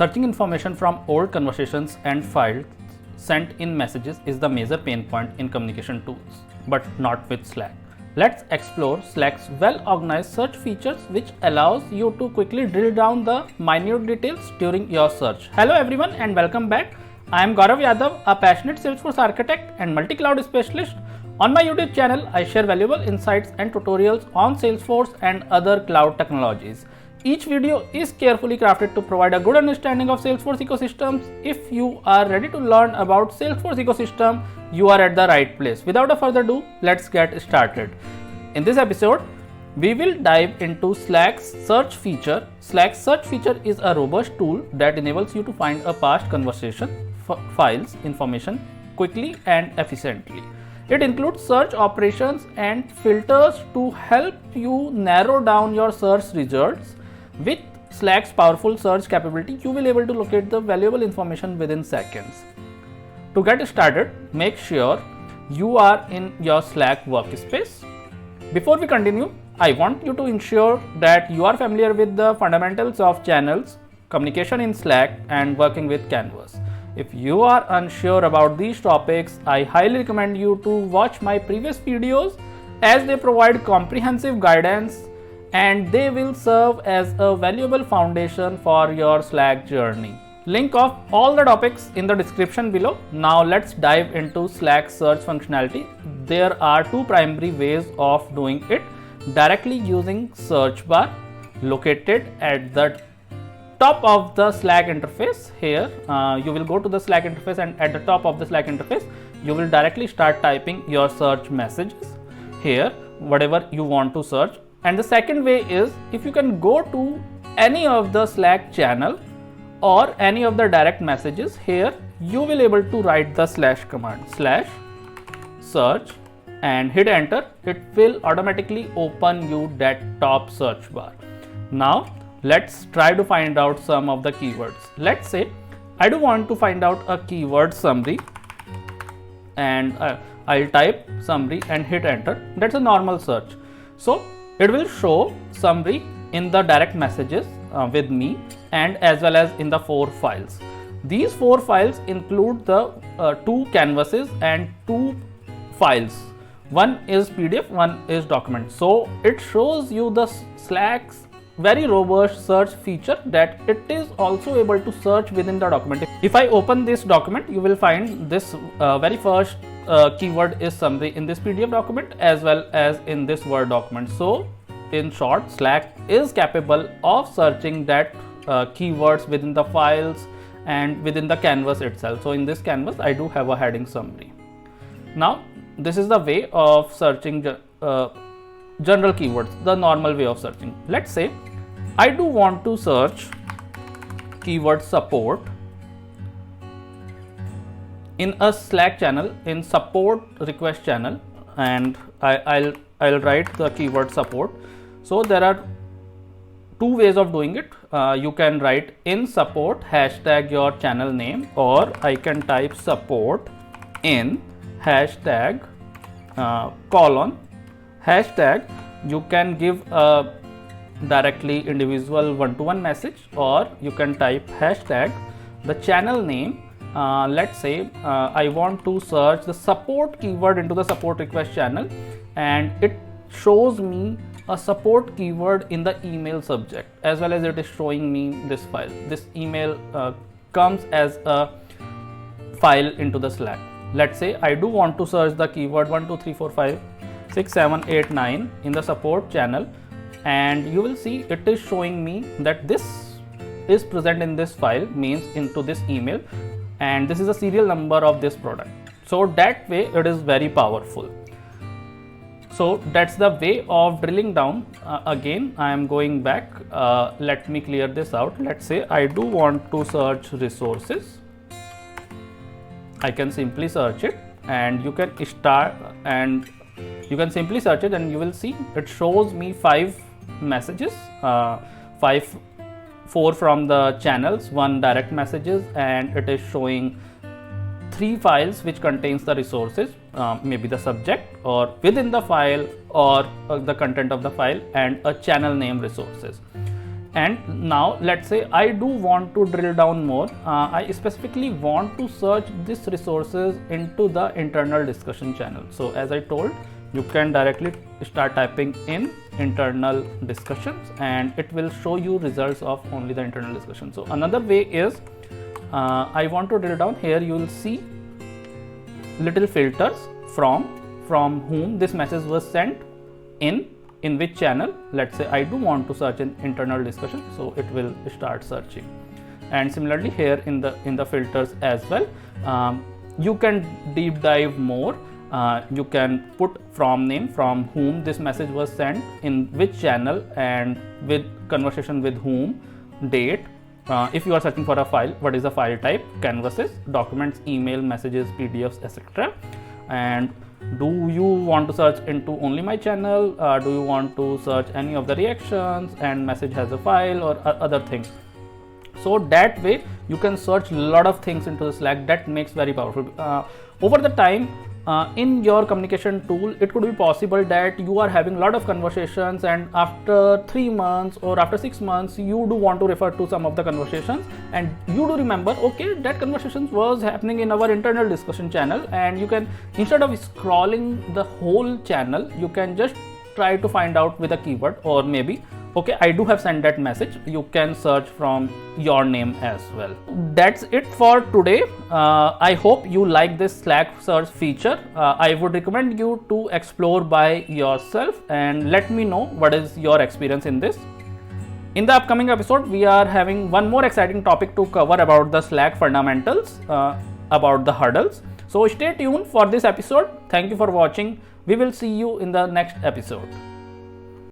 Searching information from old conversations and files sent in messages is the major pain point in communication tools, but not with Slack. Let's explore Slack's well-organized search features, which allows you to quickly drill down the minute details during your search. Hello everyone and welcome back. I am Gaurav Yadav, a passionate Salesforce architect and multi-cloud specialist. On my YouTube channel, I share valuable insights and tutorials on Salesforce and other cloud technologies. Each video is carefully crafted to provide a good understanding of Salesforce ecosystems. If you are ready to learn about Salesforce ecosystem, you are at the right place. Without further ado, let's get started. In this episode, we will dive into Slack's search feature. Slack's search feature is a robust tool that enables you to find a past conversation, files, information quickly and efficiently. It includes search operations and filters to help you narrow down your search results. With Slack's powerful search capability, you will be able to locate the valuable information within seconds. To get started, make sure you are in your Slack workspace. Before we continue, I want you to ensure that you are familiar with the fundamentals of channels, communication in Slack, and working with Canvas. If you are unsure about these topics, I highly recommend you to watch my previous videos, as they provide comprehensive guidance and they will serve as a valuable foundation for your Slack journey. Link of all the topics in the description below. Now let's dive into Slack search functionality. There are two primary ways of doing it: directly using search bar located at the top of the Slack interface. Here you will go to the Slack interface, and at the top of the Slack interface you will directly start typing your search messages here, whatever you want to search. And the second way is, if you can go to any of the Slack channel or any of the direct messages, here you will able to write the slash command, slash search, and hit enter. It will automatically open you that top search bar. Now let's try to find out some of the keywords. Let's say I do want to find out a keyword summary, and I'll type summary and hit enter. That's a normal search. So it will show summary in the direct messages with me, and as well as in the 4 files. These 4 files include the 2 canvases and 2 files. One is PDF, one is document. So it shows you the Slack's very robust search feature, that it is also able to search within the document. If I open this document, you will find this very first keyword is summary in this PDF document as well as in this Word document. So in short, Slack is capable of searching that keywords within the files and within the canvas itself. So in this canvas, I do have a heading summary. Now this is the way of searching general keywords, the normal way of searching. Let's say I do want to search keyword support in a Slack channel, in support request channel, and I'll write the keyword support. So there are 2 ways of doing it. You can write in support hashtag your channel name, or I can type support in hashtag colon hashtag. You can give a directly individual one-to-one message, or you can type hashtag the channel name. Let's say I want to search the support keyword into the support request channel, and it shows me a support keyword in the email subject, as well as it is showing me this file. This email comes as a file into the Slack. Let's say I do want to search the keyword 1 2 3 4 5 6 7 8 9 in the support channel, and you will see it is showing me that this is present in this file, means into this email, and this is a serial number of this product. So that way it is very powerful. So that's the way of drilling down. Again, I am going back. Let me clear this out. Let's say I do want to search resources. I can simply search it, and you can start, and you can simply search it, and you will see it shows me 5 messages, 4 from the channels, 1 direct messages, and it is showing 3 files which contains the resources, maybe the subject or within the file or the content of the file, and a channel name resources. And now let's say I do want to drill down more. I specifically want to search these resources into the internal discussion channel. So as I told, you can directly start typing in internal discussions and it will show you results of only the internal discussion. So another way is I want to drill down. Here you will see little filters from whom this message was sent, in which channel. Let's say I do want to search in internal discussion, so it will start searching. And similarly here in the filters as well, you can deep dive more. You can put from name, from whom this message was sent, in which channel, and with conversation with whom, date. If you are searching for a file, what is the file type, canvases, documents, email, messages, PDFs, etc. And do you want to search into only my channel? Do you want to search any of the reactions and message has a file or other things? So that way you can search a lot of things into the Slack. That makes very powerful. Over the time, in your communication tool, it could be possible that you are having a lot of conversations, and after 3 months or after 6 months, you do want to refer to some of the conversations, and you do remember, okay, that conversation was happening in our internal discussion channel, and you can, instead of scrolling the whole channel, you can just try to find out with a keyword, or maybe, okay, I do have sent that message. You can search from your name as well. That's it for today. I hope you like this Slack search feature. I would recommend you to explore by yourself and let me know what is your experience in this. In the upcoming episode, we are having one more exciting topic to cover about the Slack fundamentals, about the hurdles. So stay tuned for this episode. Thank you for watching. We will see you in the next episode.